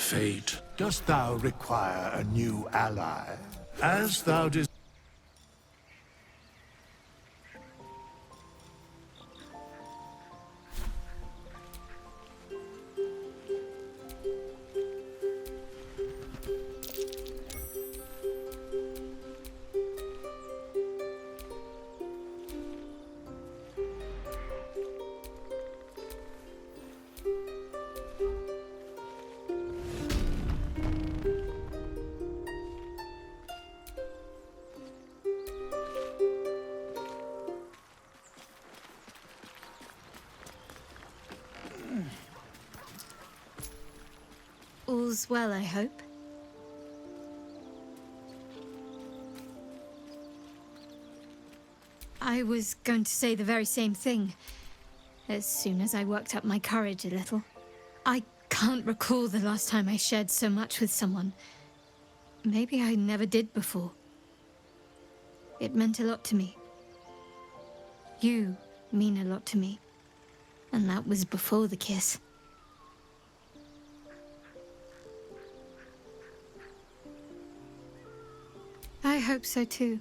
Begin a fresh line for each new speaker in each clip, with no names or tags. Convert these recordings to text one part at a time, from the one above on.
Fate, dost thou require a new ally? As thou desires.
All's well, I hope. I was going to say the very same thing, as soon as I worked up my courage a little. I can't recall the last time I shared so much with someone. Maybe I never did before. It meant a lot to me. You mean a lot to me. And that was before the kiss. I hope so too.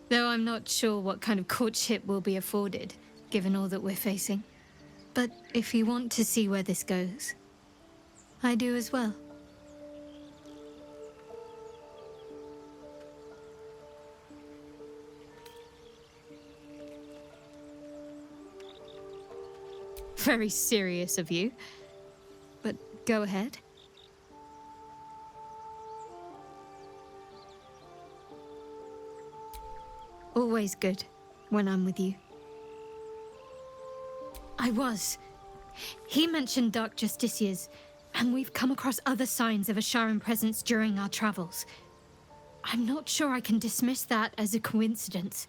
Though I'm not sure what kind of courtship will be afforded, given all that we're facing. But if you want to see where this goes, I do as well. Very serious of you. But go ahead. Always good when I'm with you. I was. He mentioned Dark Justiciars, and we've come across other signs of a Sharan presence during our travels. I'm not sure I can dismiss that as a coincidence.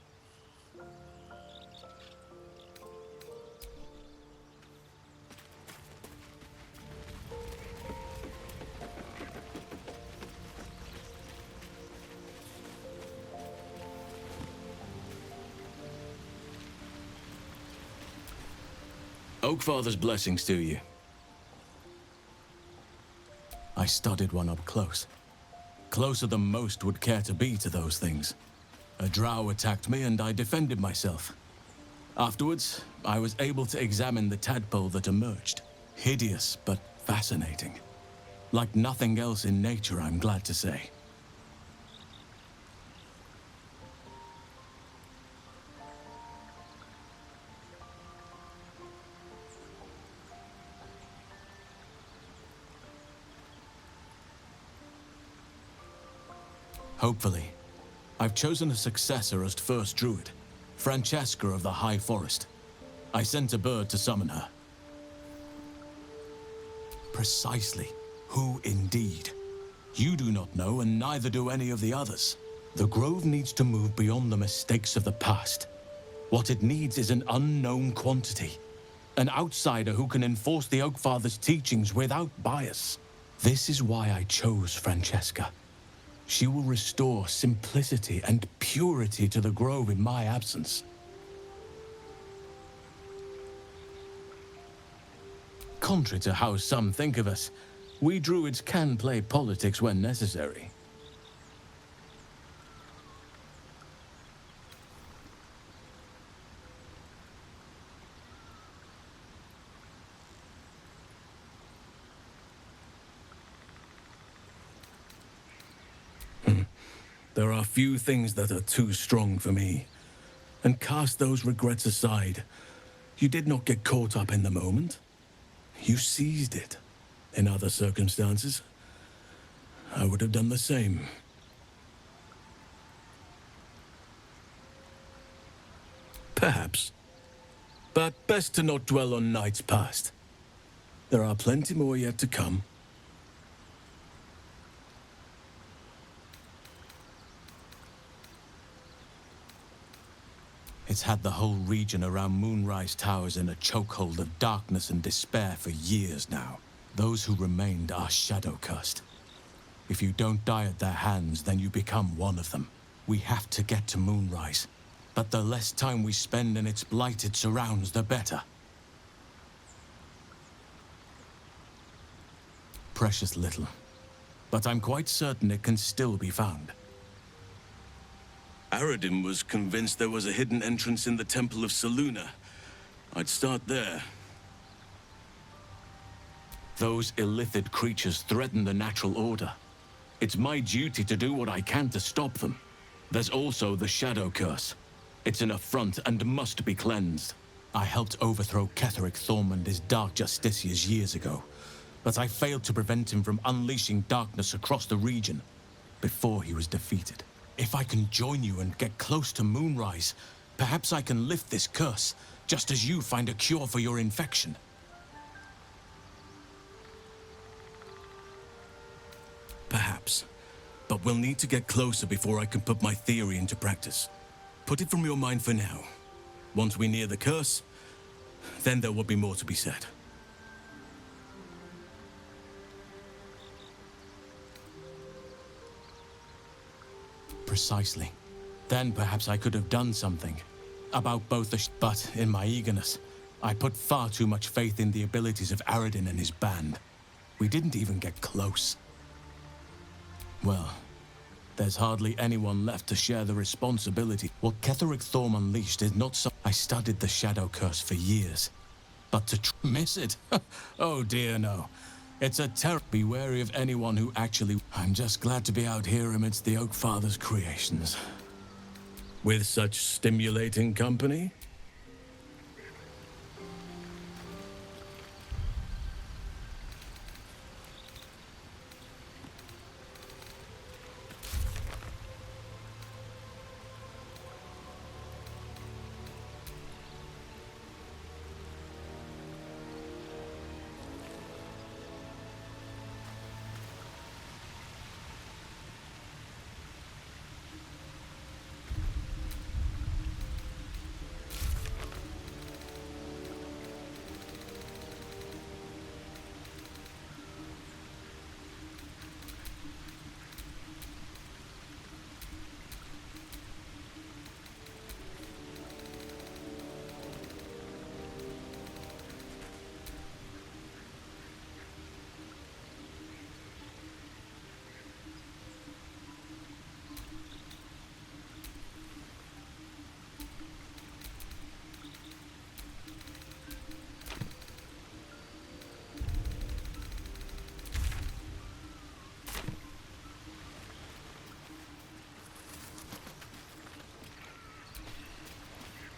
Oakfather's blessings to you. I studied one up close. Closer than most would care to be to those things. A drow attacked me and I defended myself. Afterwards, I was able to examine the tadpole that emerged. Hideous, but fascinating. Like nothing else in nature, I'm glad to say. Hopefully. I've chosen a successor as first druid, Francesca of the High Forest. I sent a bird to summon her. Precisely. Who indeed? You do not know, and neither do any of the others. The Grove needs to move beyond the mistakes of the past. What it needs is an unknown quantity. An outsider who can enforce the Oakfather's teachings without bias. This is why I chose Francesca. She will restore simplicity and purity to the Grove in my absence. Contrary to how some think of us, we druids can play politics when necessary. There are few things that are too strong for me. And cast those regrets aside. You did not get caught up in the moment. You seized it. In other circumstances, I would have done the same. Perhaps. But best to not dwell on nights past. There are plenty more yet to come. It's had the whole region around Moonrise Towers in a chokehold of darkness and despair for years now. Those who remained are shadow-cursed. If you don't die at their hands, then you become one of them. We have to get to Moonrise. But the less time we spend in its blighted surrounds, the better. precious little. But I'm quite certain it can still be found.
Aradin was convinced there was a hidden entrance in the Temple of Selûne. I'd start there.
Those illithid creatures threaten the natural order. It's my duty to do what I can to stop them. There's also the Shadow Curse. It's an affront and must be cleansed. I helped overthrow Ketheric Thorm and his Dark Justiciars years ago, but I failed to prevent him from unleashing darkness across the region before he was defeated. If I can join you and get close to Moonrise, perhaps I can lift this curse, just as you find a cure for your infection.
Perhaps. But we'll need to get closer before I can put my theory into practice. Put it from your mind for now. Once we near the curse, then there will be more to be said.
Precisely. Then perhaps I could have done something about both but in my eagerness, I put far too much faith in the abilities of Aradin and his band. We didn't even get close. Well, there's hardly anyone left to share the responsibility. What Ketheric Thorm unleashed is not so. I studied the Shadow Curse for years, but to miss it? Oh dear, no. It's a terror. Be wary of anyone who actually. I'm just glad to be out here amidst the Oak Father's creations.
With such stimulating company?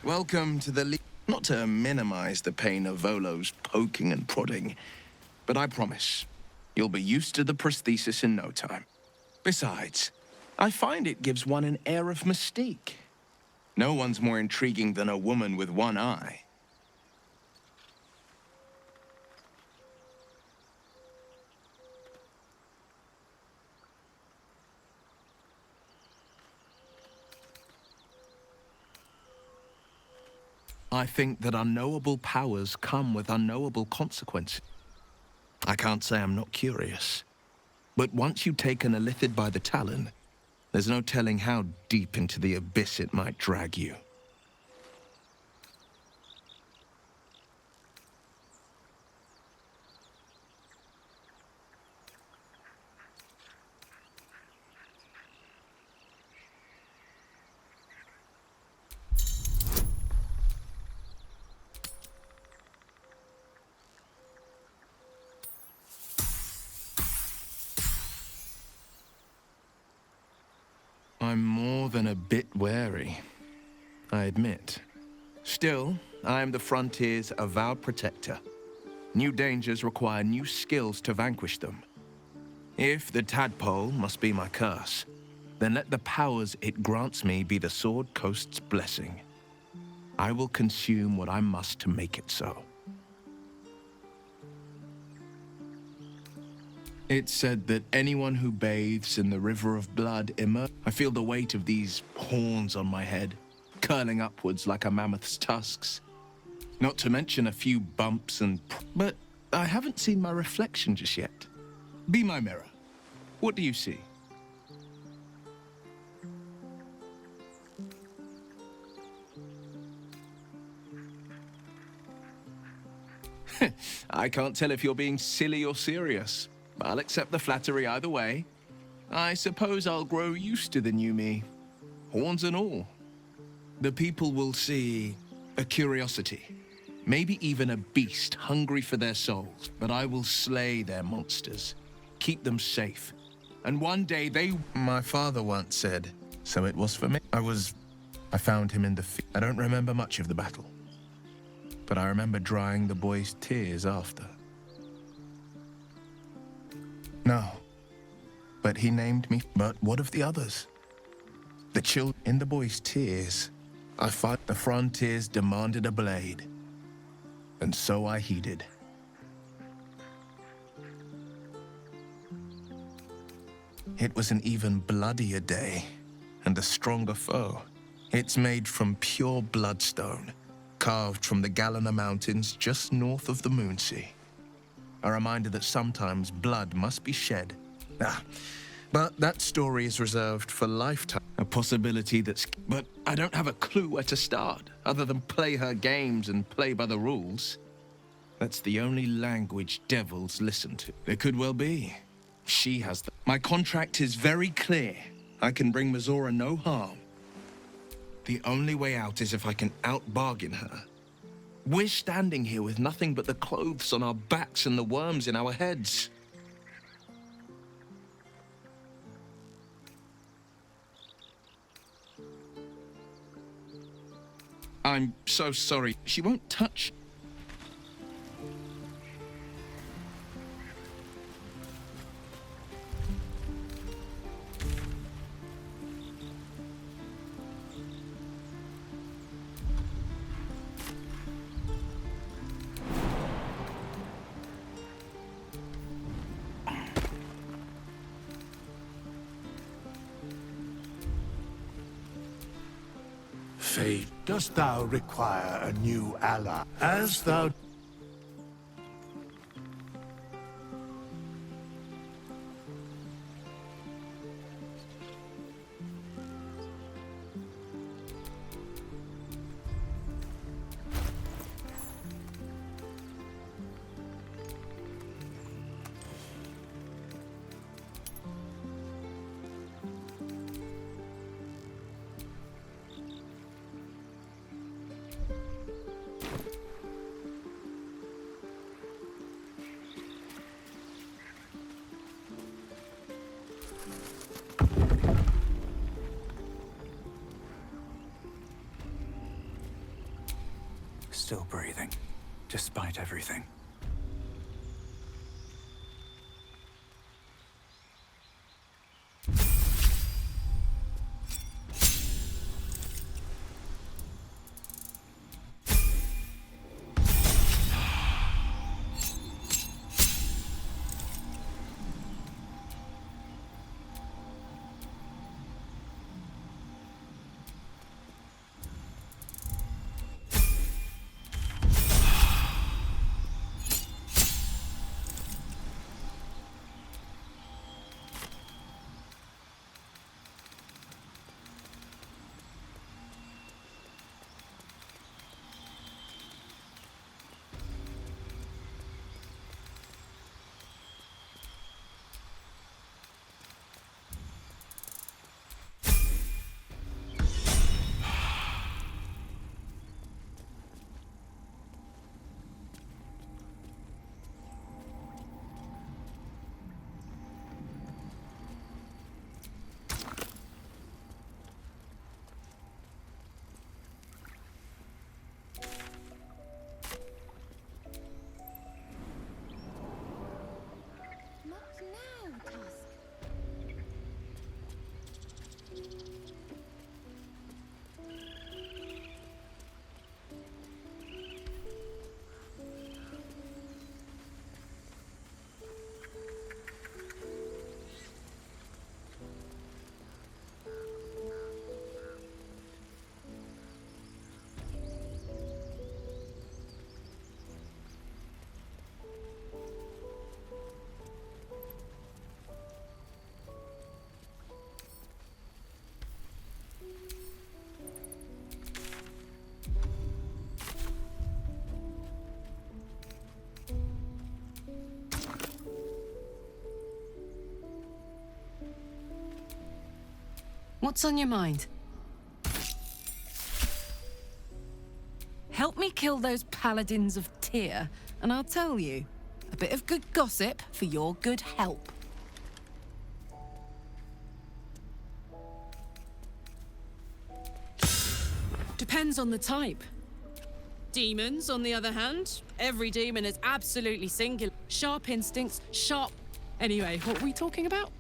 Welcome to the Not to minimize the pain of Volo's poking and prodding, but I promise, you'll be used to the prosthesis in no time. Besides, I find it gives one an air of mystique. No one's more intriguing than a woman with one eye. I think that unknowable powers come with unknowable consequences. I can't say I'm not curious. But once you take an illithid by the talon, there's no telling how deep into the abyss it might drag you. I'm more than a bit wary, I admit. Still, I am the Frontier's avowed protector. New dangers require new skills to vanquish them. If the tadpole must be my curse, then let the powers it grants me be the Sword Coast's blessing. I will consume what I must to make it so. It's said that anyone who bathes in the river of blood I feel the weight of these horns on my head, curling upwards like a mammoth's tusks. Not to mention a few bumps and... But I haven't seen my reflection just yet. Be my mirror. What do you see? I can't tell if you're being silly or serious. I'll accept the flattery either way. I suppose I'll grow used to the new me, horns and all. The people will see a curiosity, maybe even a beast hungry for their souls, but I will slay their monsters, keep them safe. And one day they... My father once said, so it was for me. I found him in the field. I don't remember much of the battle, but I remember drying the boy's tears after. No, but he named me. But what of the others? The children in the boy's tears. I fight. The frontiers demanded a blade, and so I heeded. It was an even bloodier day, and a stronger foe. It's made from pure bloodstone, carved from the Galena Mountains just north of the Moonsea. A reminder that sometimes blood must be shed. But that story is reserved for lifetime. A possibility that's... But I don't have a clue where to start, other than play her games and play by the rules. That's the only language devils listen to. There could well be. She has the... My contract is very clear. I can bring Mizora no harm. The only way out is if I can out-bargain her. We're standing here with nothing but the clothes on our backs and the worms in our heads. I'm so sorry. She won't touch...
Fate, dost thou require a new ally? As thou...
Still breathing, despite everything.
What's on your mind? Help me kill those paladins of Tyr, and I'll tell you. A bit of good gossip for your good help. Depends on the type. Demons, on the other hand, every demon is absolutely singular. Sharp instincts, sharp... Anyway, what were we talking about?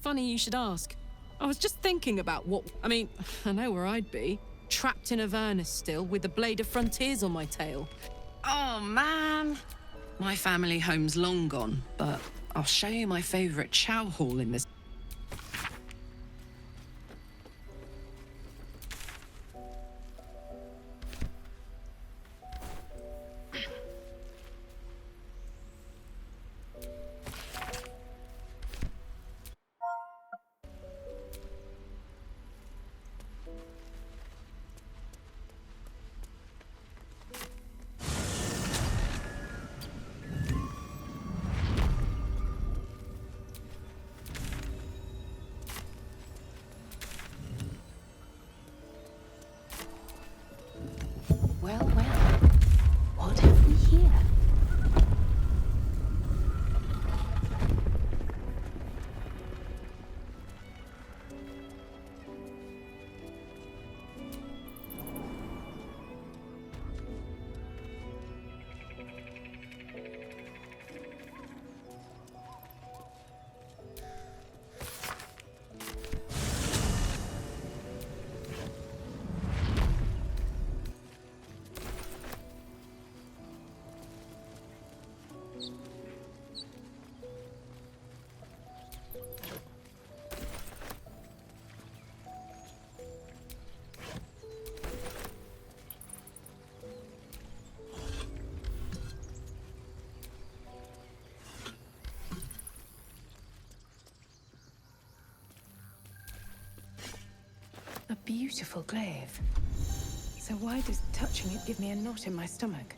Funny you should ask. I was just thinking about what... I mean, I know where I'd be. Trapped in Avernus still, with the Blade of Frontiers on my tail. Oh, man. My family home's long gone, but I'll show you my favourite chow hall in this...
Well, what have we here? A beautiful glaive. So why does touching it give me a knot in my stomach?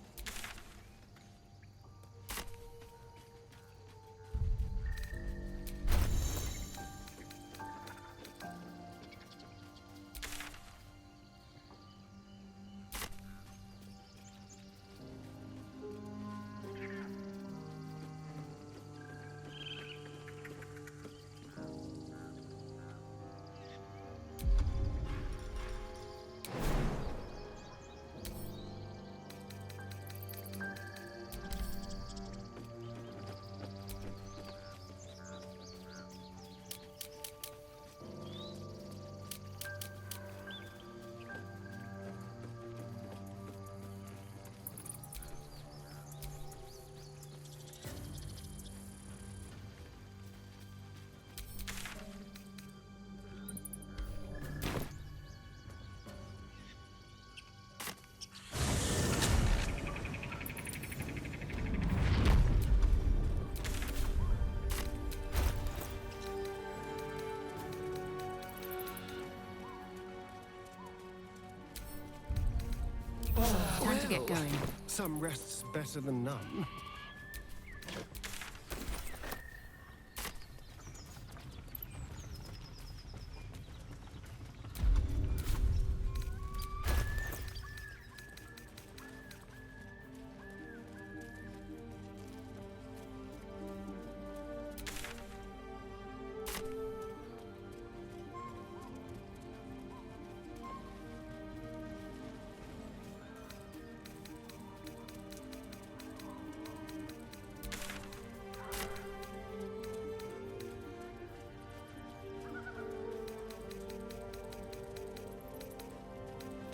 Time to get going.
Some rest's better than none.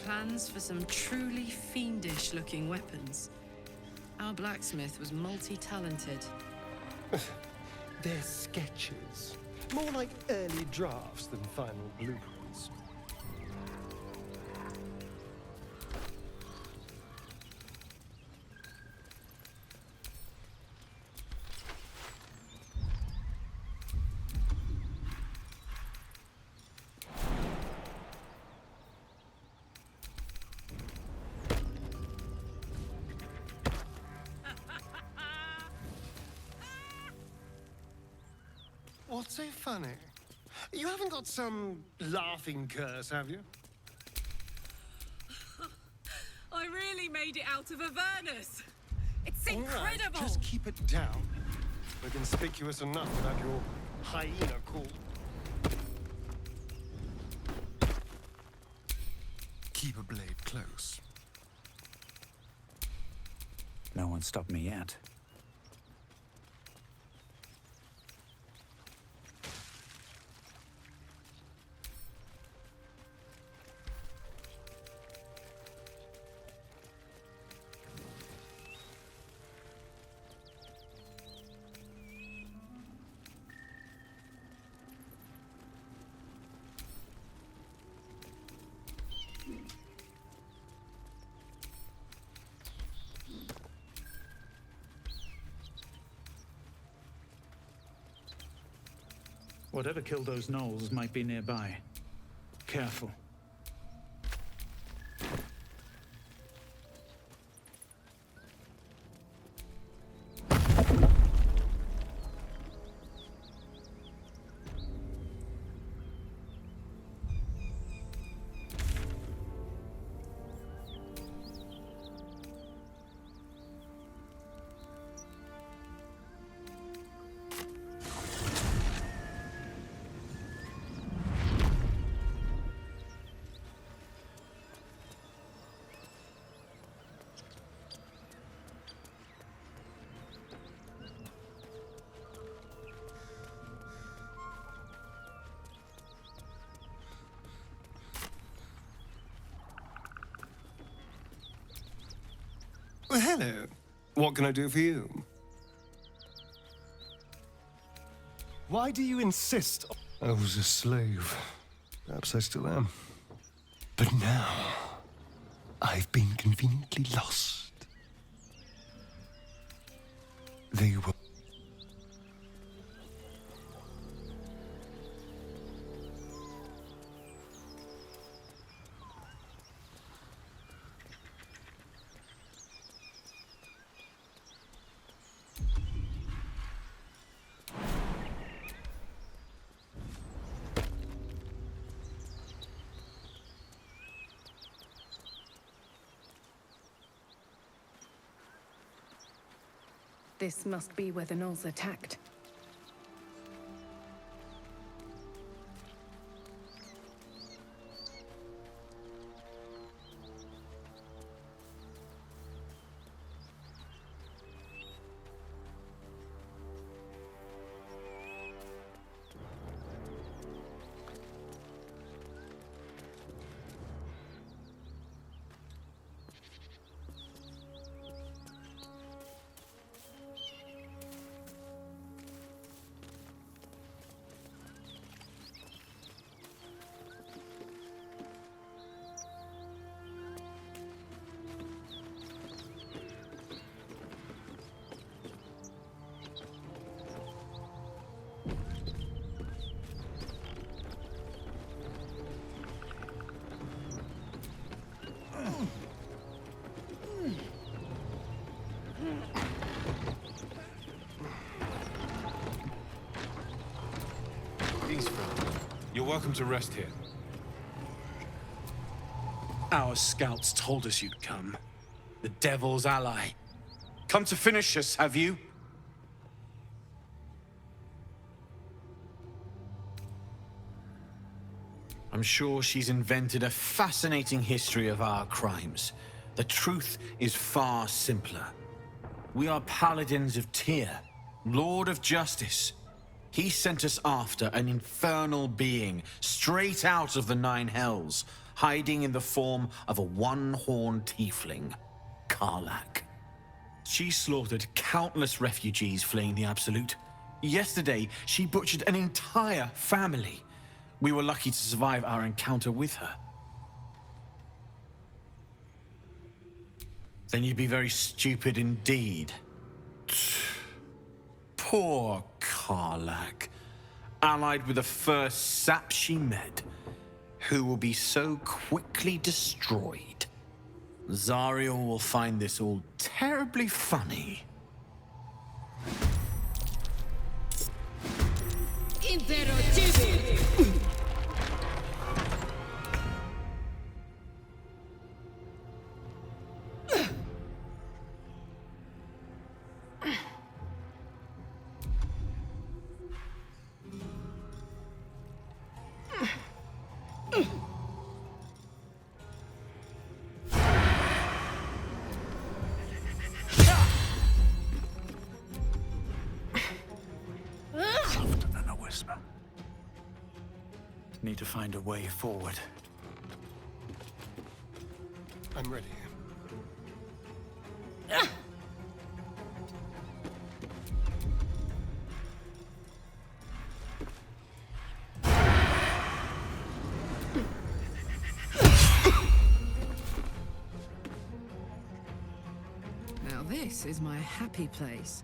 Plans for some truly fiendish-looking weapons. Our blacksmith was multi-talented.
They're sketches. More like early drafts than final blueprints. What's so funny? You haven't got some laughing curse, have you?
I really made it out of Avernus. It's
All right,
incredible.
just keep it down. We're conspicuous enough without your hyena call. Keep a blade close.
No one stopped me yet.
Whatever killed those gnolls might be nearby. Careful.
Well, hello. What can I do for you? Why do you insist? I was a slave. Perhaps I still am. But now, I've been conveniently lost. They were...
This must be where the gnolls attacked.
Peace, friend. You're welcome to rest here.
Our scouts told us you'd come. The Devil's ally. Come to finish us, have you? I'm sure she's invented a fascinating history of our crimes. The truth is far simpler. We are paladins of Tyr, Lord of Justice. He sent us after an infernal being straight out of the Nine Hells, hiding in the form of a one-horned tiefling, Karlak. She slaughtered countless refugees fleeing the Absolute. Yesterday, she butchered an entire family. We were lucky to survive our encounter with her. Then you'd be very stupid indeed. Poor Karlak, allied with the first sap she met, who will be so quickly destroyed. Zariel will find this all terribly funny.
Softer than a whisper. Need to find a way forward.
I'm ready.
Now this is my happy place.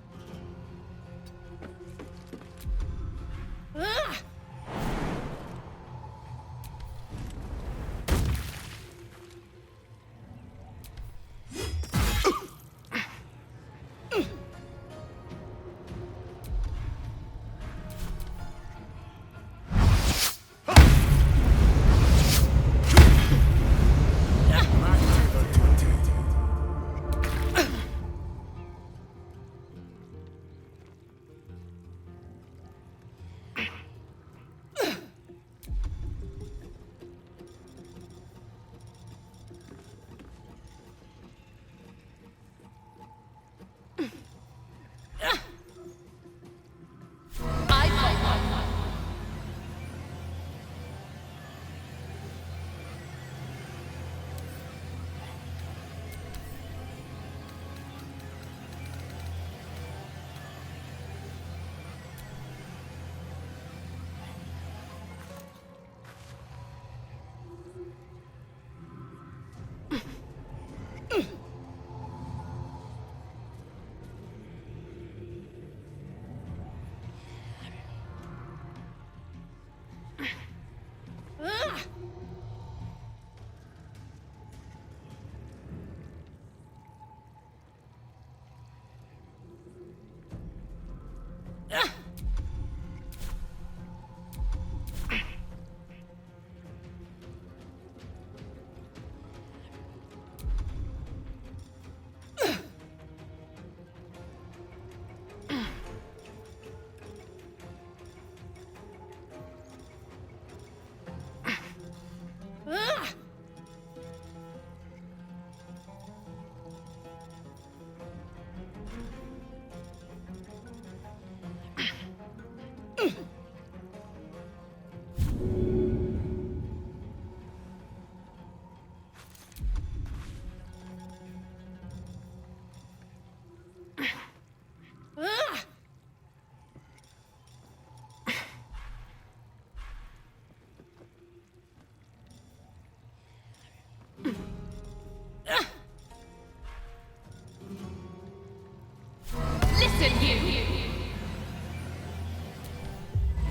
Listen, you!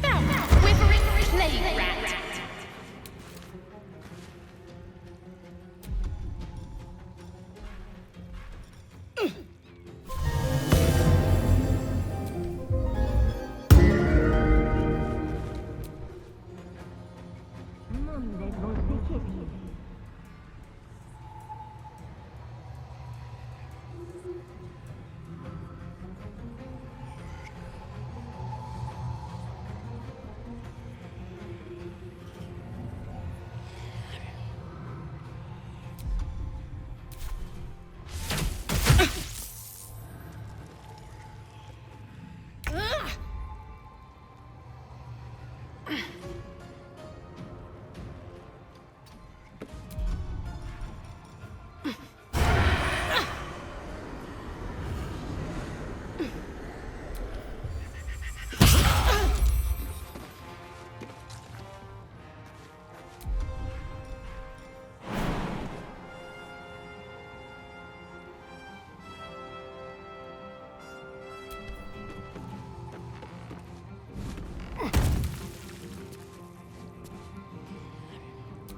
Thou quivering plague rat!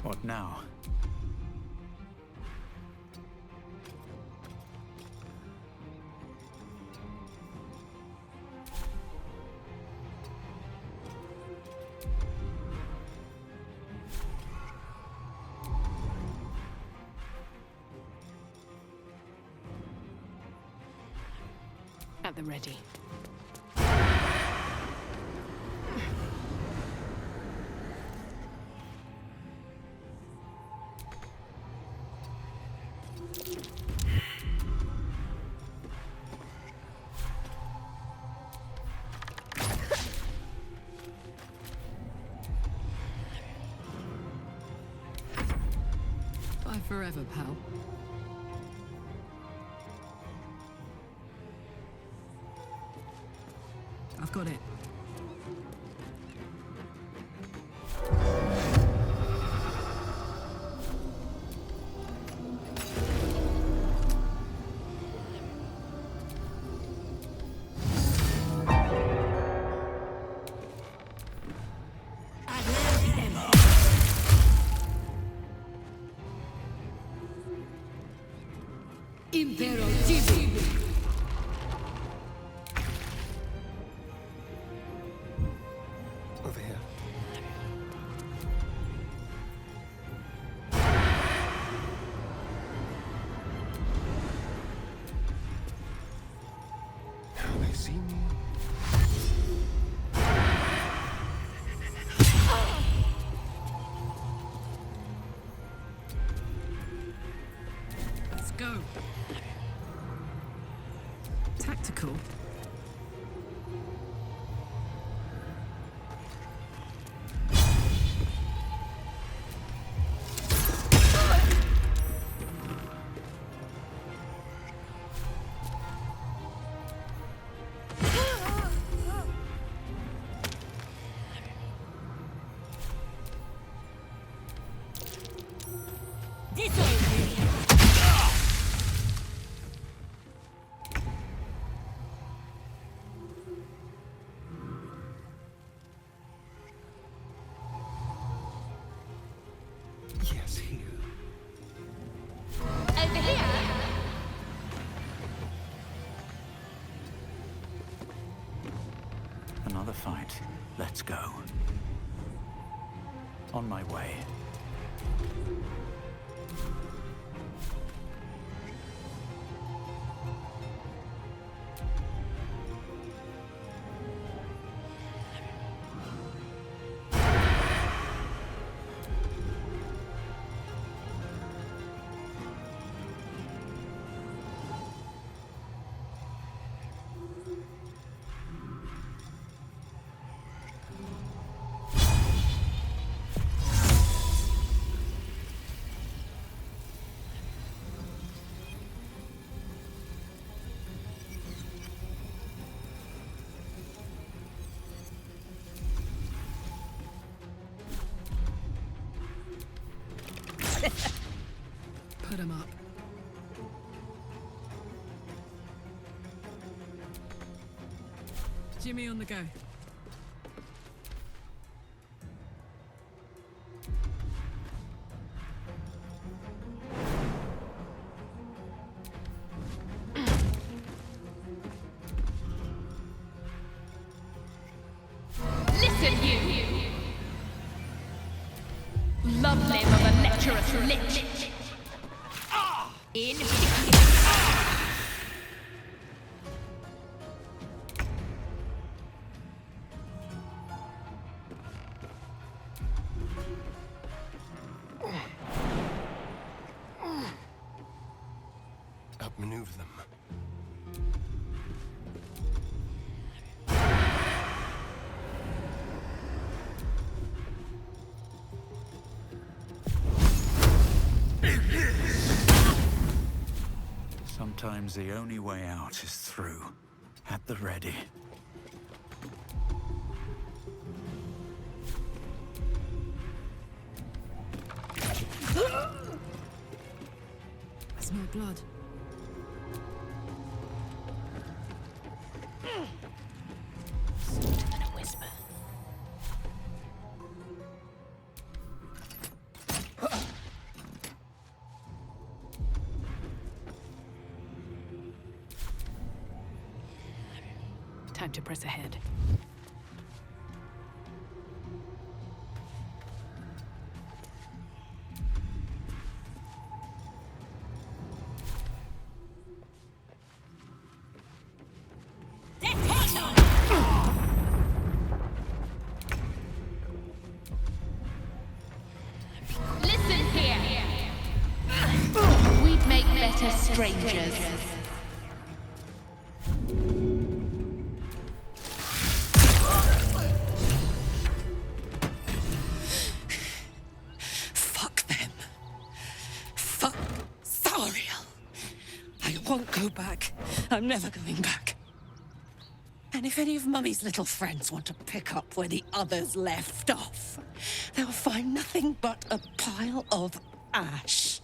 What now?
At the ready.
Bye forever, pal. I've got it.
Impero TV.
Over here. Now they see me.
Let's go. Tactical.
Yes, here.
Over here.
Another fight. Let's go. On my way.
Put 'em up. Jimmy on the go.
Listen, you. Love limb of a lecherous lich. In.
Outmaneuver them.
Sometimes the only way out is through. At the ready.
I smell blood.
Softer than a whisper. Time to press ahead.
enter strangers.
Fuck them. Fuck Thariel. I won't go back. I'm never going back. And if any of Mummy's little friends want to pick up where the others left off, they'll find nothing but a pile of ash.